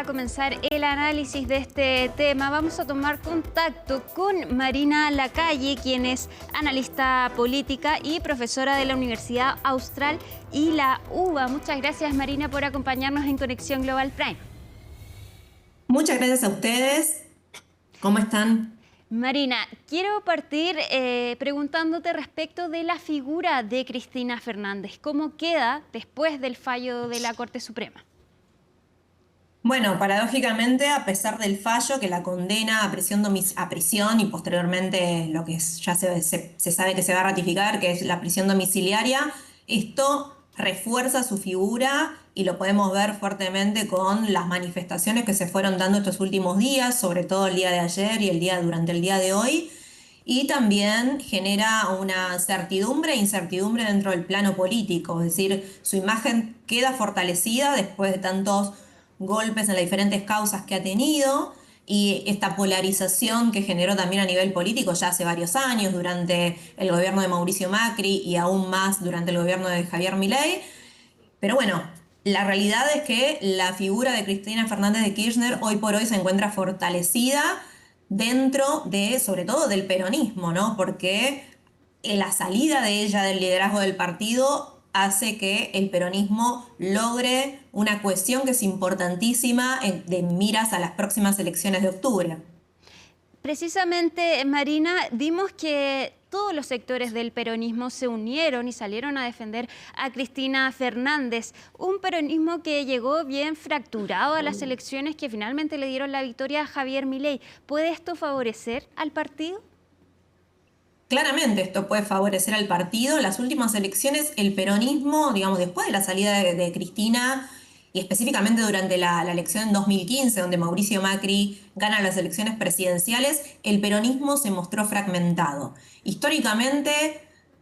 comenzar el análisis de este tema, vamos a tomar contacto con Marina Lacalle, quien es analista política y profesora de la Universidad Austral y la UBA. Muchas gracias, Marina, por acompañarnos en Conexión Global Prime. Muchas gracias a ustedes. ¿Cómo están? Marina, quiero partir preguntándote respecto de la figura de Cristina Fernández. ¿Cómo queda después del fallo de la Corte Suprema? Bueno, paradójicamente, a pesar del fallo que la condena a prisión y posteriormente lo que ya se sabe que se va a ratificar, que es la prisión domiciliaria, esto refuerza su figura y lo podemos ver fuertemente con las manifestaciones que se fueron dando estos últimos días, sobre todo el día de ayer y durante el día de hoy. Y también genera una certidumbre e incertidumbre dentro del plano político, es decir, su imagen queda fortalecida después de tantos golpes en las diferentes causas que ha tenido y esta polarización que generó también a nivel político ya hace varios años durante el gobierno de Mauricio Macri y aún más durante el gobierno de Javier Milei. Pero bueno, la realidad es que la figura de Cristina Fernández de Kirchner hoy por hoy se encuentra fortalecida dentro de, sobre todo, del peronismo, ¿no? Porque la salida de ella del liderazgo del partido hace que el peronismo logre una cohesión que es importantísima de miras a las próximas elecciones de octubre. Precisamente, Marina, vimos que todos los sectores del peronismo se unieron y salieron a defender a Cristina Fernández, un peronismo que llegó bien fracturado a las elecciones que finalmente le dieron la victoria a Javier Milei. ¿Puede esto favorecer al partido? Claramente esto puede favorecer al partido. En las últimas elecciones, el peronismo, digamos, después de la salida de Cristina, y específicamente durante la elección en 2015, donde Mauricio Macri gana las elecciones presidenciales, el peronismo se mostró fragmentado. Históricamente,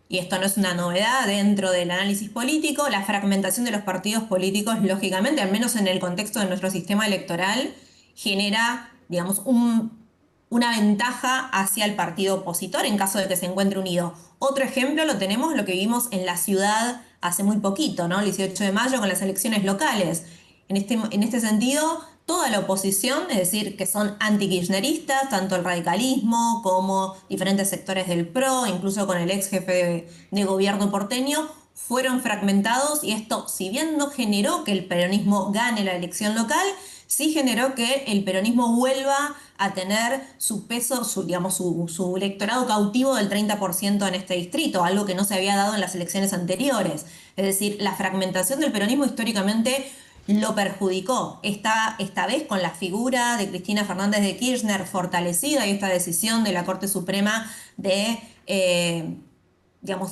y esto no es una novedad dentro del análisis político, la fragmentación de los partidos políticos, lógicamente, al menos en el contexto de nuestro sistema electoral, genera, digamos, una ventaja hacia el partido opositor en caso de que se encuentre unido. Otro ejemplo lo tenemos, lo que vimos en la ciudad hace muy poquito, ¿no? El 18 de mayo con las elecciones locales. En este sentido, toda la oposición, es decir, que son anti-kirchneristas, tanto el radicalismo como diferentes sectores del PRO, incluso con el ex jefe de gobierno porteño, fueron fragmentados y esto, si bien no generó que el peronismo gane la elección local, sí generó que el peronismo vuelva a tener su peso, su electorado cautivo del 30% en este distrito, algo que no se había dado en las elecciones anteriores. Es decir, la fragmentación del peronismo históricamente lo perjudicó. Esta vez con la figura de Cristina Fernández de Kirchner fortalecida y esta decisión de la Corte Suprema de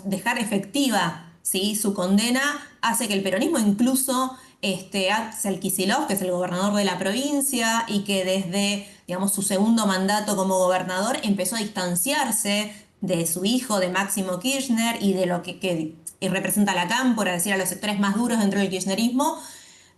dejar efectiva, ¿sí?, su condena, hace que el peronismo incluso Axel Kicillof, que es el gobernador de la provincia y que desde, digamos, su segundo mandato como gobernador empezó a distanciarse de su hijo, de Máximo Kirchner, y de lo que representa la cámpora, es decir, a los sectores más duros dentro del kirchnerismo.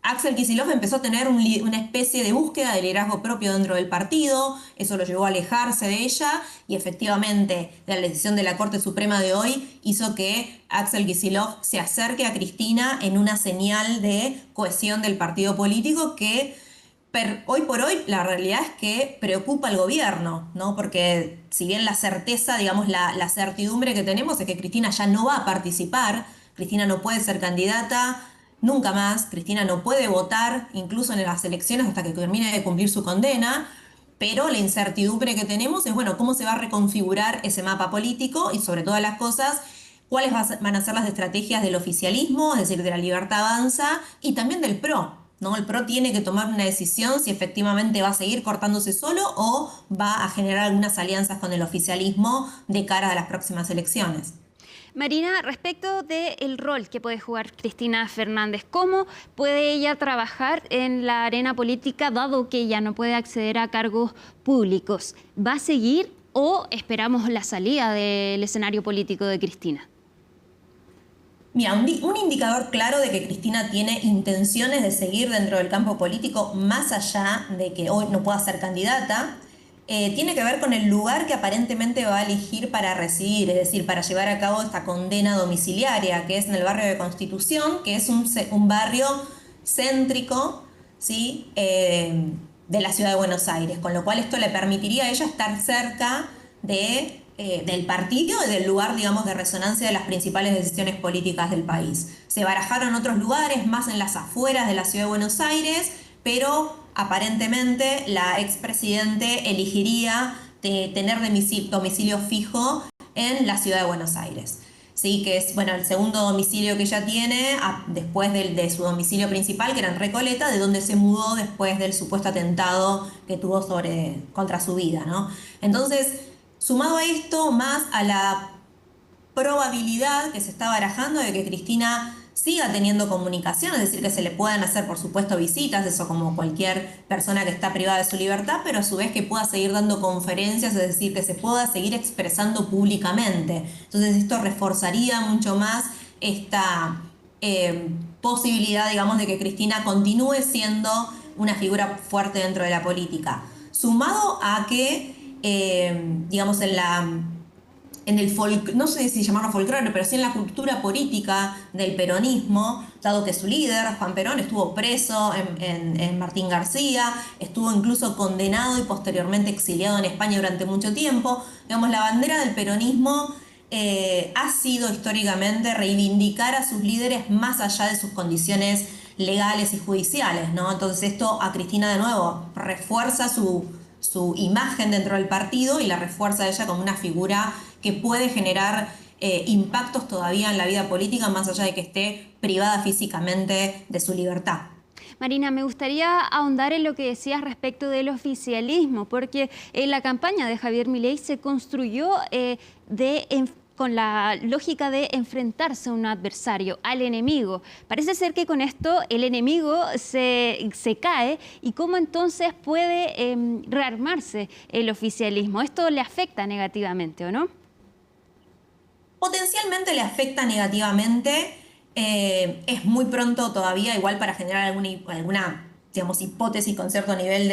Axel Kicillof empezó a tener una especie de búsqueda de liderazgo propio dentro del partido, eso lo llevó a alejarse de ella y efectivamente la decisión de la Corte Suprema de hoy hizo que Axel Kicillof se acerque a Cristina en una señal de cohesión del partido político que hoy por hoy la realidad es que preocupa al gobierno, ¿no? Porque si bien la certeza, digamos, la certidumbre que tenemos es que Cristina ya no va a participar, Cristina no puede ser candidata nunca más, Cristina no puede votar incluso en las elecciones hasta que termine de cumplir su condena, pero la incertidumbre que tenemos es, bueno, cómo se va a reconfigurar ese mapa político y sobre todas las cosas, cuáles van a ser las estrategias del oficialismo, es decir, de la Libertad Avanza y también del PRO, ¿no? El PRO tiene que tomar una decisión si efectivamente va a seguir cortándose solo o va a generar algunas alianzas con el oficialismo de cara a las próximas elecciones. Marina, respecto del rol que puede jugar Cristina Fernández, ¿cómo puede ella trabajar en la arena política dado que ella no puede acceder a cargos públicos? ¿Va a seguir o esperamos la salida del escenario político de Cristina? Mira, un indicador claro de que Cristina tiene intenciones de seguir dentro del campo político, más allá de que hoy no pueda ser candidata, tiene que ver con el lugar que aparentemente va a elegir para residir, es decir, para llevar a cabo esta condena domiciliaria, que es en el barrio de Constitución, que es un barrio céntrico, ¿sí? De la ciudad de Buenos Aires, con lo cual esto le permitiría a ella estar cerca del partido y del lugar, digamos, de resonancia de las principales decisiones políticas del país. Se barajaron otros lugares, más en las afueras de la ciudad de Buenos Aires, pero aparentemente la expresidente elegiría tener domicilio fijo en la ciudad de Buenos Aires. Sí, que es, bueno, el segundo domicilio que ella tiene después de su domicilio principal, que era en Recoleta, de donde se mudó después del supuesto atentado que tuvo contra su vida, ¿no? Entonces, sumado a esto, más a la probabilidad que se está barajando de que Cristina siga teniendo comunicación, es decir, que se le puedan hacer, por supuesto, visitas, eso como cualquier persona que está privada de su libertad, pero a su vez que pueda seguir dando conferencias, es decir, que se pueda seguir expresando públicamente. Entonces esto reforzaría mucho más esta posibilidad, digamos, de que Cristina continúe siendo una figura fuerte dentro de la política. Sumado a que, digamos, no sé si llamarlo folclore, pero sí en la cultura política del peronismo, dado que su líder, Juan Perón, estuvo preso en Martín García, estuvo incluso condenado y posteriormente exiliado en España durante mucho tiempo. Digamos, la bandera del peronismo ha sido históricamente reivindicar a sus líderes más allá de sus condiciones legales y judiciales, ¿no? Entonces esto a Cristina de nuevo refuerza su imagen dentro del partido y la refuerza a ella como una figura que puede generar impactos todavía en la vida política, más allá de que esté privada físicamente de su libertad. Marina, me gustaría ahondar en lo que decías respecto del oficialismo, porque la campaña de Javier Milei se construyó con la lógica de enfrentarse a un adversario, al enemigo. Parece ser que con esto el enemigo se cae y cómo entonces puede rearmarse el oficialismo. ¿Esto le afecta negativamente o no? Potencialmente le afecta negativamente. Es muy pronto todavía, igual para generar alguna digamos, hipótesis con cierto nivel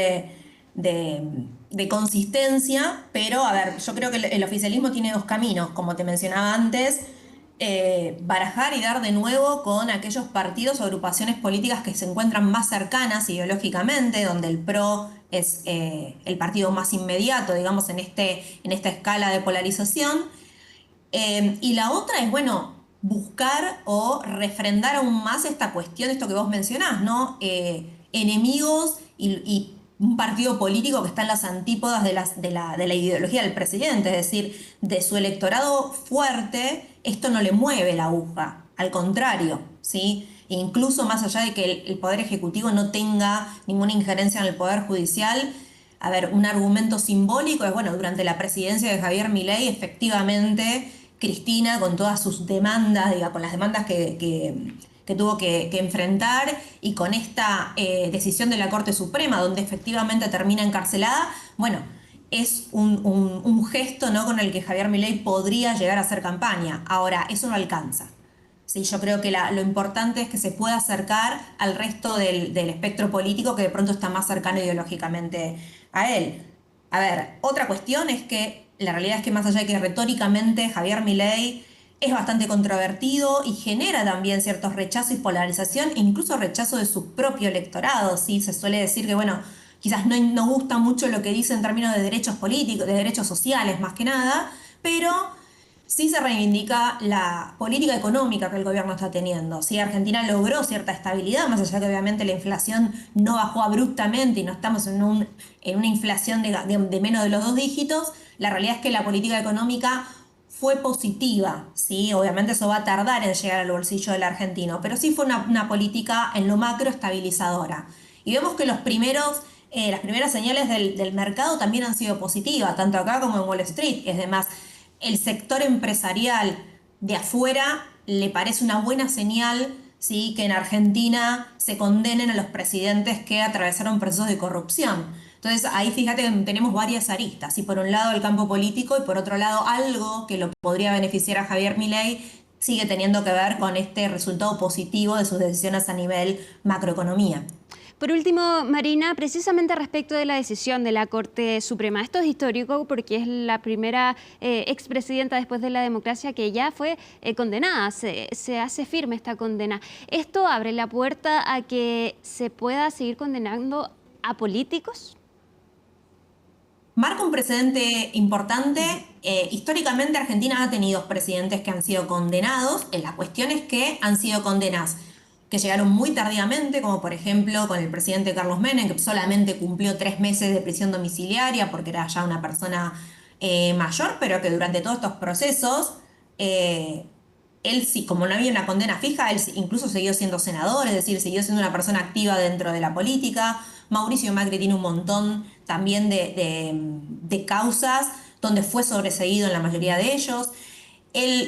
de consistencia, pero a ver, yo creo que el oficialismo tiene dos caminos, como te mencionaba antes, barajar y dar de nuevo con aquellos partidos o agrupaciones políticas que se encuentran más cercanas ideológicamente, donde el PRO es el partido más inmediato, digamos, en esta escala de polarización. Y la otra es, bueno, buscar o refrendar aún más esta cuestión, esto que vos mencionás, ¿no? Enemigos y un partido político que está en las antípodas de la ideología del presidente, es decir, de su electorado fuerte, esto no le mueve la aguja, al contrario, ¿sí? Incluso más allá de que el Poder Ejecutivo no tenga ninguna injerencia en el Poder Judicial. A ver, un argumento simbólico es, bueno, durante la presidencia de Javier Milei, efectivamente, Cristina, con todas sus demandas, digamos, con las demandas que tuvo que enfrentar y con esta decisión de la Corte Suprema, donde efectivamente termina encarcelada, bueno, es un gesto, ¿no?, con el que Javier Milei podría llegar a hacer campaña. Ahora, eso no alcanza. Sí, yo creo que lo importante es que se pueda acercar al resto del espectro político que de pronto está más cercano ideológicamente a él. A ver, otra cuestión es que la realidad es que más allá de que retóricamente Javier Milei es bastante controvertido y genera también ciertos rechazos y polarización, e incluso rechazo de su propio electorado, ¿sí? Se suele decir que, bueno, quizás no gusta mucho lo que dice en términos de derechos políticos, de derechos sociales más que nada, pero sí se reivindica la política económica que el gobierno está teniendo. Sí, Argentina logró cierta estabilidad, más allá que obviamente la inflación no bajó abruptamente y no estamos en una inflación de menos de los 2 dígitos, la realidad es que la política económica fue positiva, ¿sí? Obviamente eso va a tardar en llegar al bolsillo del argentino, pero sí fue una política en lo macro estabilizadora. Y vemos que las primeras señales del mercado también han sido positivas, tanto acá como en Wall Street. Es demás, el sector empresarial de afuera le parece una buena señal, ¿sí?, que en Argentina se condenen a los presidentes que atravesaron procesos de corrupción. Entonces ahí fíjate que tenemos varias aristas, y por un lado el campo político y por otro lado algo que lo podría beneficiar a Javier Milei sigue teniendo que ver con este resultado positivo de sus decisiones a nivel macroeconomía. Por último, Marina, precisamente respecto de la decisión de la Corte Suprema, esto es histórico porque es la primera expresidenta después de la democracia que ya fue condenada, se hace firme esta condena. ¿Esto abre la puerta a que se pueda seguir condenando a políticos? Marca un precedente importante. Históricamente Argentina ha tenido presidentes que han sido condenados. La cuestión es que han sido condenas que llegaron muy tardíamente, como por ejemplo con el presidente Carlos Menem, que solamente cumplió 3 meses de prisión domiciliaria porque era ya una persona mayor, pero que durante todos estos procesos, él sí, como no había una condena fija, él incluso siguió siendo senador, es decir, siguió siendo una persona activa dentro de la política. Mauricio Macri tiene un montón también de causas donde fue sobreseído en la mayoría de ellos.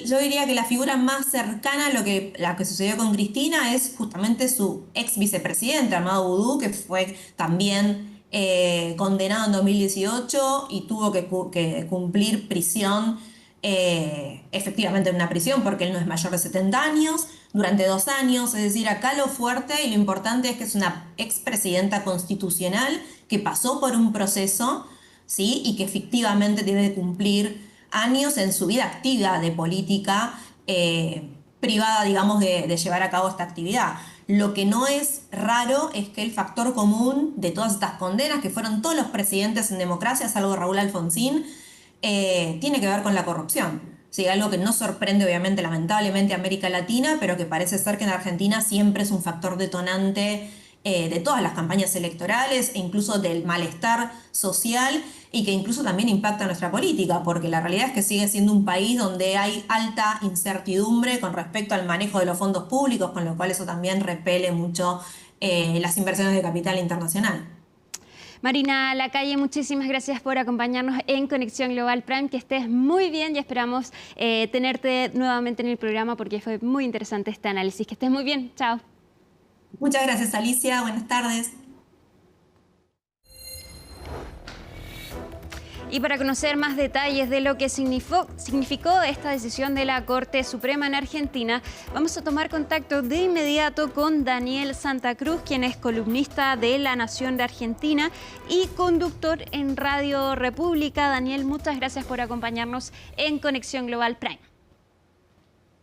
Yo diría que la figura más cercana a la que sucedió con Cristina es justamente su ex vicepresidente, Armando Boudou, que fue también condenado en 2018 y tuvo que cumplir prisión, efectivamente en una prisión, porque él no es mayor de 70 años, durante 2 años. Es decir, acá lo fuerte y lo importante es que es una expresidenta constitucional que pasó por un proceso, ¿sí? Y que efectivamente debe de cumplir años en su vida activa de política privada, digamos, de llevar a cabo esta actividad. Lo que no es raro es que el factor común de todas estas condenas, que fueron todos los presidentes en democracia, salvo Raúl Alfonsín, tiene que ver con la corrupción. Sí, algo que no sorprende, obviamente, lamentablemente, a América Latina, pero que parece ser que en Argentina siempre es un factor detonante de todas las campañas electorales e incluso del malestar social, y que incluso también impacta nuestra política, porque la realidad es que sigue siendo un país donde hay alta incertidumbre con respecto al manejo de los fondos públicos, con lo cual eso también repele mucho las inversiones de capital internacional. Marina Lacalle, muchísimas gracias por acompañarnos en Conexión Global Prime. Que estés muy bien y esperamos tenerte nuevamente en el programa porque fue muy interesante este análisis. Que estés muy bien. Chao. Muchas gracias, Alicia. Buenas tardes. Y para conocer más detalles de lo que significó esta decisión de la Corte Suprema en Argentina, vamos a tomar contacto de inmediato con Daniel Santa Cruz, quien es columnista de La Nación de Argentina y conductor en Radio República. Daniel, muchas gracias por acompañarnos en Conexión Global Prime.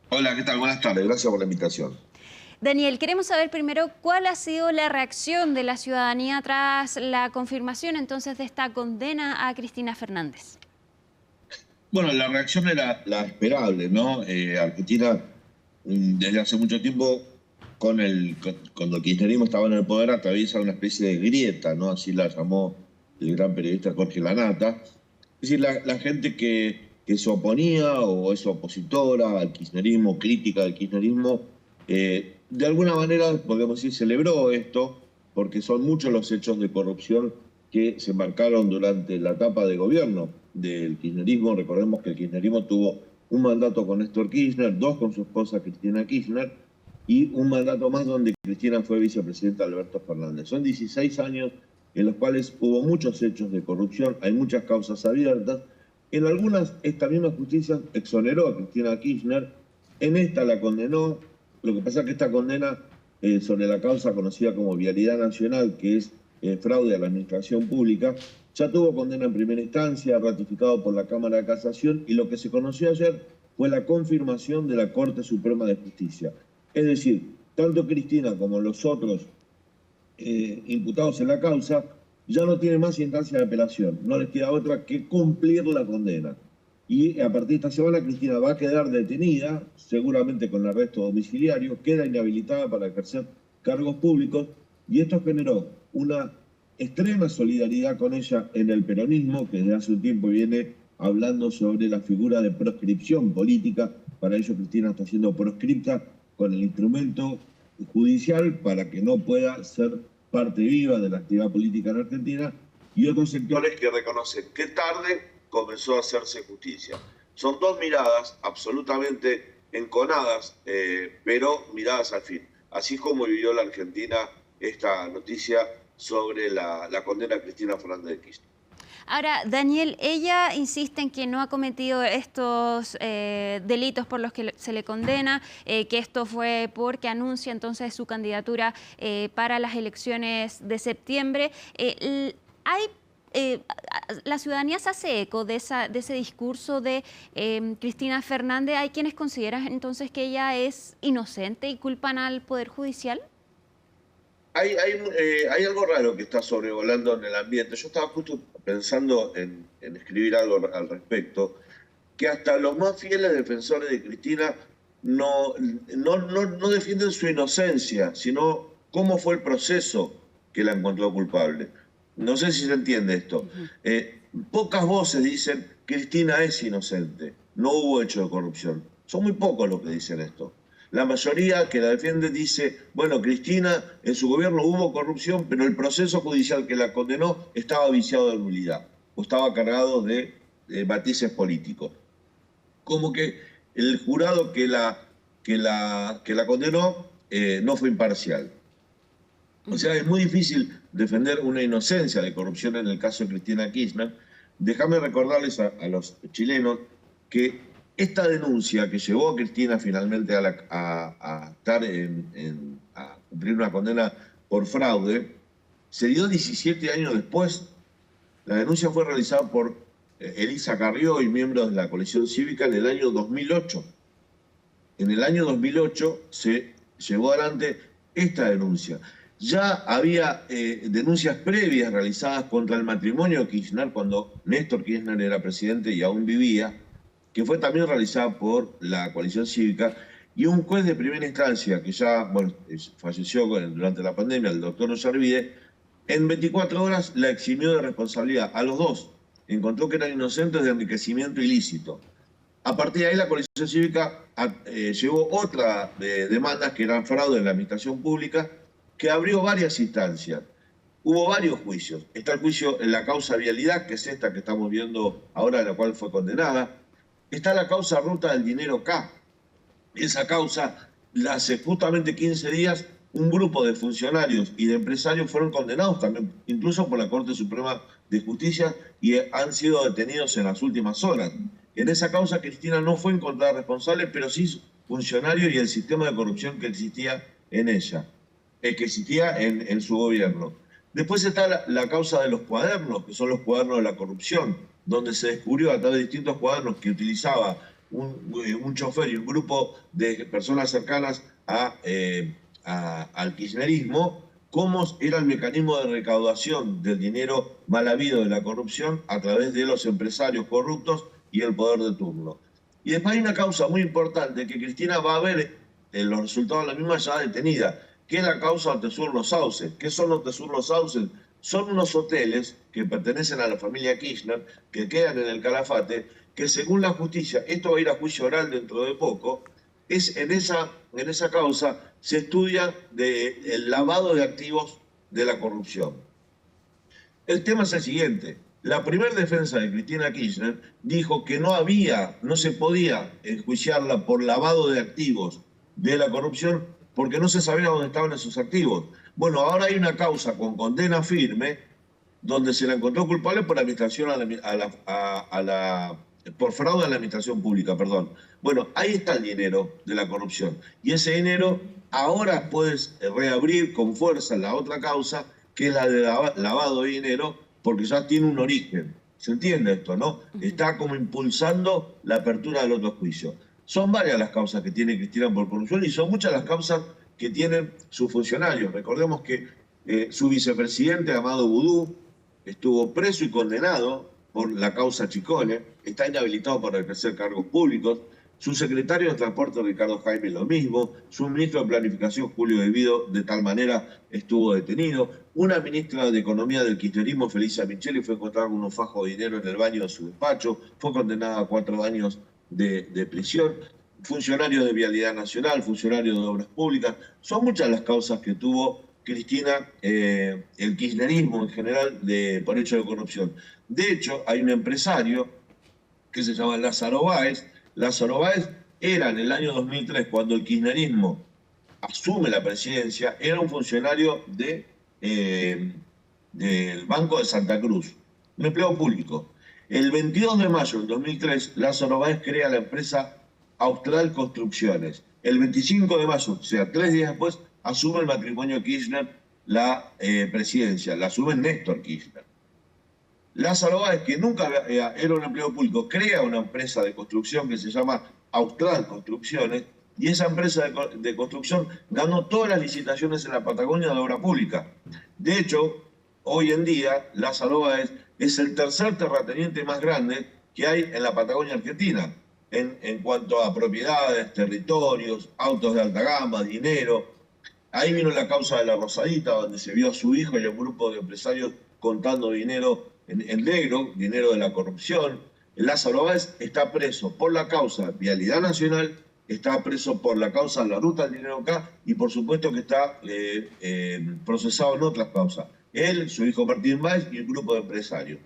Hola, ¿qué tal? Buenas tardes. Gracias por la invitación. Daniel, queremos saber primero cuál ha sido la reacción de la ciudadanía tras la confirmación entonces de esta condena a Cristina Fernández. Bueno, la reacción era la esperable, ¿no? Argentina, desde hace mucho tiempo, cuando el kirchnerismo estaba en el poder, atraviesa una especie de grieta, ¿no? Así la llamó el gran periodista Jorge Lanata. Es decir, la gente que se oponía o es opositora al kirchnerismo, crítica del kirchnerismo, de alguna manera, podemos decir, celebró esto, porque son muchos los hechos de corrupción que se marcaron durante la etapa de gobierno del kirchnerismo. Recordemos que el kirchnerismo tuvo un mandato con Néstor Kirchner, 2 con su esposa Cristina Kirchner, y un mandato más donde Cristina fue vicepresidenta de Alberto Fernández. Son 16 años en los cuales hubo muchos hechos de corrupción, hay muchas causas abiertas. En algunas, esta misma justicia exoneró a Cristina Kirchner, en esta la condenó. Lo que pasa es que esta condena sobre la causa conocida como Vialidad Nacional, que es fraude a la administración pública, ya tuvo condena en primera instancia, ratificado por la Cámara de Casación, y lo que se conoció ayer fue la confirmación de la Corte Suprema de Justicia. Es decir, tanto Cristina como los otros imputados en la causa ya no tienen más instancia de apelación, no les queda otra que cumplir la condena. Y a partir de esta semana Cristina va a quedar detenida, seguramente con arresto domiciliario, queda inhabilitada para ejercer cargos públicos, y esto generó una extrema solidaridad con ella en el peronismo, que desde hace un tiempo viene hablando sobre la figura de proscripción política. Para ello Cristina está siendo proscripta con el instrumento judicial para que no pueda ser parte viva de la actividad política en Argentina, y otros sectores que reconocen que tarde comenzó a hacerse justicia. Son 2 miradas absolutamente enconadas, pero miradas al fin. Así como vivió la Argentina esta noticia sobre la condena a Cristina Fernández de Kirchner. Ahora, Daniel, ella insiste en que no ha cometido estos delitos por los que se le condena, que esto fue porque anuncia entonces su candidatura para las elecciones de septiembre. La ciudadanía se hace eco de ese discurso de Cristina Fernández. ¿Hay quienes consideran entonces que ella es inocente y culpan al Poder Judicial? Hay algo raro que está sobrevolando en el ambiente. Yo estaba justo pensando en escribir algo al respecto, que hasta los más fieles defensores de Cristina no defienden su inocencia, sino cómo fue el proceso que la encontró culpable. No sé si se entiende esto. Pocas voces dicen Cristina es inocente, no hubo hecho de corrupción. Son muy pocos los que dicen esto. La mayoría que la defiende dice, bueno, Cristina, en su gobierno hubo corrupción, pero el proceso judicial que la condenó estaba viciado de nulidad o estaba cargado de matices políticos. Como que el jurado que la condenó no fue imparcial. O sea, es muy difícil defender una inocencia de corrupción en el caso de Cristina Kirchner. Déjame recordarles a los chilenos que esta denuncia que llevó a Cristina finalmente a cumplir una condena por fraude se dio 17 años después. La denuncia fue realizada por Elisa Carrió y miembros de la coalición cívica en el año 2008. En el año 2008 se llevó adelante esta denuncia. Ya había denuncias previas realizadas contra el matrimonio Kirchner cuando Néstor Kirchner era presidente y aún vivía, que fue también realizada por la coalición cívica, y un juez de primera instancia, que ya falleció durante la pandemia, el doctor Ollarvide, en 24 horas la eximió de responsabilidad a los dos. Encontró que eran inocentes de enriquecimiento ilícito. A partir de ahí la coalición cívica llevó otra demandas que eran fraude en la administración pública, que abrió varias instancias. Hubo varios juicios. Está el juicio en la causa vialidad, que es esta que estamos viendo ahora, la cual fue condenada. Está la causa ruta del dinero K. Esa causa, hace justamente 15 días, un grupo de funcionarios y de empresarios fueron condenados también, incluso por la Corte Suprema de Justicia, y han sido detenidos en las últimas horas. En esa causa Cristina no fue encontrada responsable, pero sí funcionario y el sistema de corrupción que existía en ella, que existía en su gobierno. Después está la causa de los cuadernos, que son los cuadernos de la corrupción, donde se descubrió a través de distintos cuadernos que utilizaba un chofer y un grupo de personas cercanas al kirchnerismo, cómo era el mecanismo de recaudación del dinero mal habido de la corrupción a través de los empresarios corruptos y el poder de turno. Y después hay una causa muy importante que Cristina va a ver los resultados de la misma ya detenida, que es la causa Otesur Los Sauces. ¿Qué son los Otesur Los Sauces? Son unos hoteles que pertenecen a la familia Kirchner, que quedan en el Calafate, que según la justicia, esto va a ir a juicio oral dentro de poco, en esa causa se estudia el lavado de activos de la corrupción. El tema es el siguiente. La primera defensa de Cristina Kirchner dijo que no se podía enjuiciarla por lavado de activos de la corrupción porque no se sabía dónde estaban esos activos. Bueno, ahora hay una causa con condena firme donde se la encontró culpable por administración por fraude a la administración pública, perdón. Bueno, ahí está el dinero de la corrupción. Y ese dinero ahora puedes reabrir con fuerza la otra causa, que es la de lavado de dinero, porque ya tiene un origen. ¿Se entiende esto, no? Está como impulsando la apertura del otro juicio. Son varias las causas que tiene Cristina por corrupción y son muchas las causas que tienen sus funcionarios. Recordemos que su vicepresidente, Amado Boudou, estuvo preso y condenado por la causa Chicone, está inhabilitado para ejercer cargos públicos. Su secretario de Transporte, Ricardo Jaime, lo mismo. Su ministro de Planificación, Julio De Vido, de tal manera estuvo detenido. Una ministra de Economía del kirchnerismo, Felicia Micheli, fue encontrada con unos fajos de dinero en el baño de su despacho. Fue condenada a 4 años de prisión. Funcionarios de Vialidad Nacional, funcionarios de Obras Públicas. Son muchas las causas que tuvo Cristina, el kirchnerismo en general, por hecho de corrupción. De hecho, hay un empresario que se llama Lázaro Báez. Lázaro Báez era en el año 2003, cuando el kirchnerismo asume la presidencia, era un funcionario del Banco de Santa Cruz. un empleo público. El 22 de mayo del 2003, Lázaro Báez crea la empresa Austral Construcciones. El 25 de mayo, o sea, 3 días después, asume el matrimonio Kirchner la presidencia, la asume Néstor Kirchner. Lázaro Báez, que nunca era un empleo público, crea una empresa de construcción que se llama Austral Construcciones, y esa empresa de construcción ganó todas las licitaciones en la Patagonia de obra pública. De hecho, hoy en día, Lázaro Báez es el tercer terrateniente más grande que hay en la Patagonia Argentina, en cuanto a propiedades, territorios, autos de alta gama, dinero. Ahí vino la causa de la Rosadita, donde se vio a su hijo y a un grupo de empresarios contando dinero en negro, dinero de la corrupción. Lázaro Báez está preso por la causa Vialidad Nacional, está preso por la causa de la ruta del dinero acá y por supuesto que está procesado en otras causas. Él, su hijo Martín Báez y un grupo de empresarios.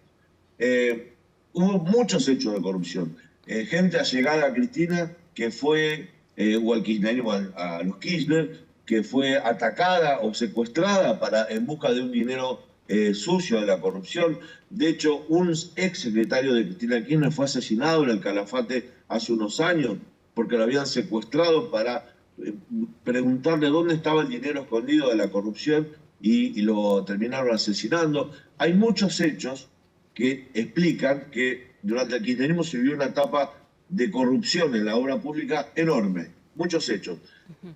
Hubo muchos hechos de corrupción. Gente allegada a Cristina que fue, o al kirchnerismo, a los Kirchner, que fue atacada o secuestrada en busca de un dinero sucio de la corrupción. De hecho, un ex secretario de Cristina Kirchner fue asesinado en el Calafate hace unos años porque lo habían secuestrado para preguntarle dónde estaba el dinero escondido de la corrupción y lo terminaron asesinando. Hay muchos hechos que explican que durante el kirchnerismo se vivió una etapa de corrupción en la obra pública enorme. Muchos hechos.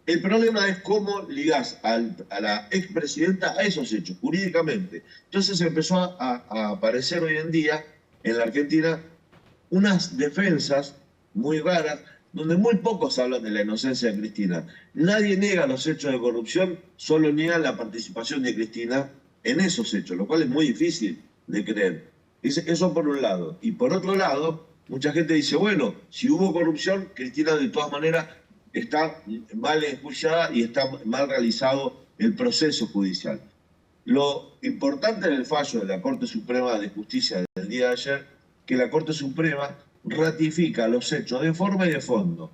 El problema es cómo ligás a la expresidenta a esos hechos, jurídicamente. Entonces empezó a aparecer hoy en día, en la Argentina, unas defensas muy raras, donde muy pocos hablan de la inocencia de Cristina. Nadie niega los hechos de corrupción, solo niegan la participación de Cristina en esos hechos, lo cual es muy difícil de creer. Eso por un lado. Y por otro lado, mucha gente dice, bueno, si hubo corrupción, Cristina de todas maneras está mal enjuiciada y está mal realizado el proceso judicial. Lo importante del fallo de la Corte Suprema de Justicia del día de ayer, que la Corte Suprema ratifica los hechos de forma y de fondo.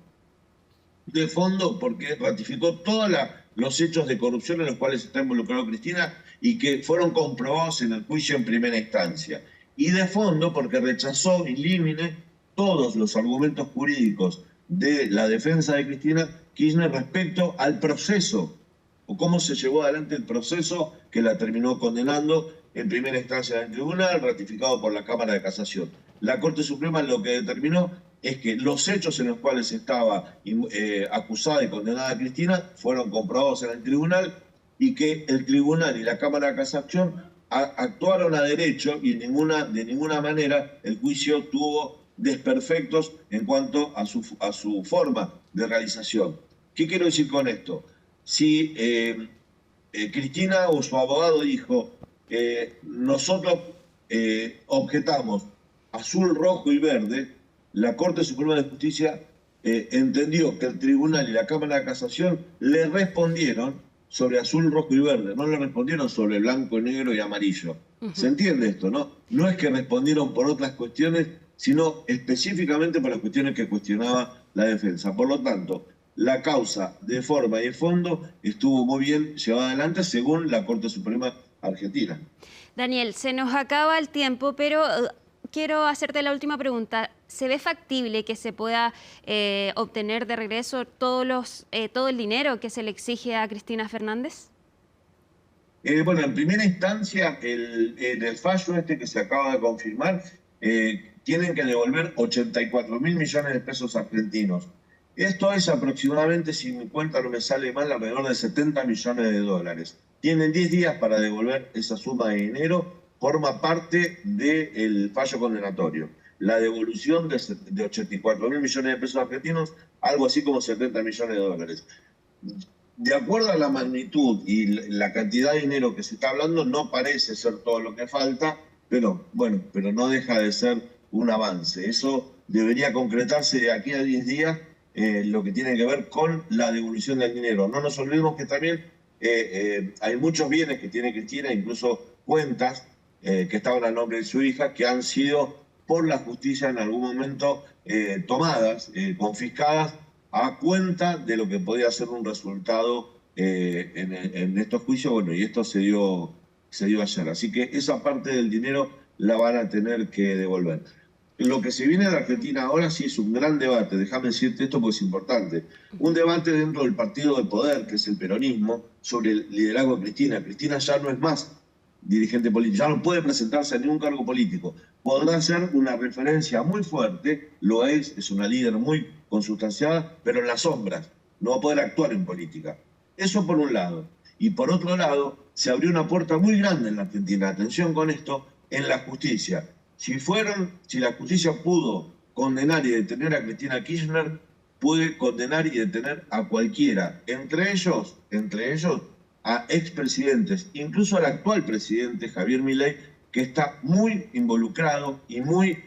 De fondo porque ratificó todos los hechos de corrupción en los cuales está involucrada Cristina y que fueron comprobados en el juicio en primera instancia. Y de fondo porque rechazó in limine todos los argumentos jurídicos de la defensa de Cristina Kirchner respecto al proceso, o cómo se llevó adelante el proceso que la terminó condenando en primera instancia en el tribunal, ratificado por la Cámara de Casación. La Corte Suprema lo que determinó es que los hechos en los cuales estaba acusada y condenada Cristina fueron comprobados en el tribunal y que el tribunal y la Cámara de Casación actuaron a derecho y de ninguna manera el juicio tuvo desperfectos en cuanto a su forma de realización. ¿Qué quiero decir con esto? Si Cristina o su abogado dijo, nosotros objetamos azul, rojo y verde, la Corte Suprema de Justicia entendió que el tribunal y la Cámara de Casación le respondieron sobre azul, rojo y verde, no le respondieron sobre blanco, negro y amarillo. ¿Se entiende esto, no? No es que respondieron por otras cuestiones, sino específicamente por las cuestiones que cuestionaba la defensa. Por lo tanto, la causa de forma y de fondo estuvo muy bien llevada adelante según la Corte Suprema Argentina. Daniel, se nos acaba el tiempo, pero quiero hacerte la última pregunta. ¿Se ve factible que se pueda obtener de regreso todo el dinero que se le exige a Cristina Fernández? Bueno, en primera instancia, en el fallo que se acaba de confirmar, tienen que devolver 84.000 millones de pesos argentinos. Esto es aproximadamente, si mi cuenta no me sale mal, alrededor de 70 millones de dólares. Tienen 10 días para devolver esa suma de dinero, forma parte del fallo condenatorio. La devolución de 84.000 millones de pesos argentinos, algo así como 70 millones de dólares. De acuerdo a la magnitud y la cantidad de dinero que se está hablando, no parece ser todo lo que falta, pero no deja de ser un avance. Eso debería concretarse de aquí a 10 días, lo que tiene que ver con la devolución del dinero. No nos olvidemos que también hay muchos bienes que tiene Cristina, incluso cuentas que estaban a nombre de su hija, que han sido por la justicia en algún momento tomadas, confiscadas, a cuenta de lo que podía ser un resultado en estos juicios. Bueno, y esto se dio ayer. Así que esa parte del dinero la van a tener que devolver. Lo que se viene de Argentina ahora sí es un gran debate, déjame decirte esto porque es importante. Un debate dentro del partido de poder, que es el peronismo, sobre el liderazgo de Cristina. Cristina ya no es más dirigente político, ya no puede presentarse a ningún cargo político. Podrá ser una referencia muy fuerte, lo es una líder muy consustanciada, pero en las sombras, no va a poder actuar en política. Eso por un lado. Y por otro lado, se abrió una puerta muy grande en la Argentina, atención con esto, en la justicia. Si la justicia pudo condenar y detener a Cristina Kirchner, puede condenar y detener a cualquiera, entre ellos a expresidentes, incluso al actual presidente Javier Milei, que está muy involucrado y muy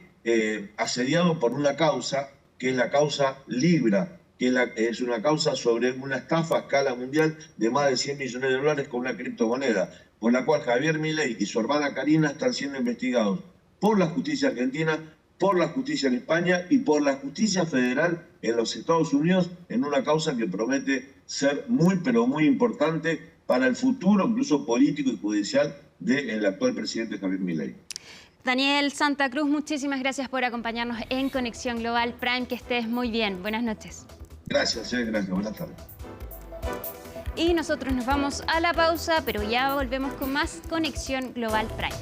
asediado por una causa, que es la causa Libra, que es una causa sobre una estafa a escala mundial de más de 100 millones de dólares con una criptomoneda, por la cual Javier Milei y su hermana Karina están siendo investigados por la justicia argentina, por la justicia en España y por la justicia federal en los Estados Unidos, en una causa que promete ser muy, pero muy importante para el futuro, incluso político y judicial, del actual presidente Javier Milei. Daniel Santa Cruz, muchísimas gracias por acompañarnos en Conexión Global Prime. Que estés muy bien. Buenas noches. Gracias, gracias. Buenas tardes. Y nosotros nos vamos a la pausa, pero ya volvemos con más Conexión Global Prime.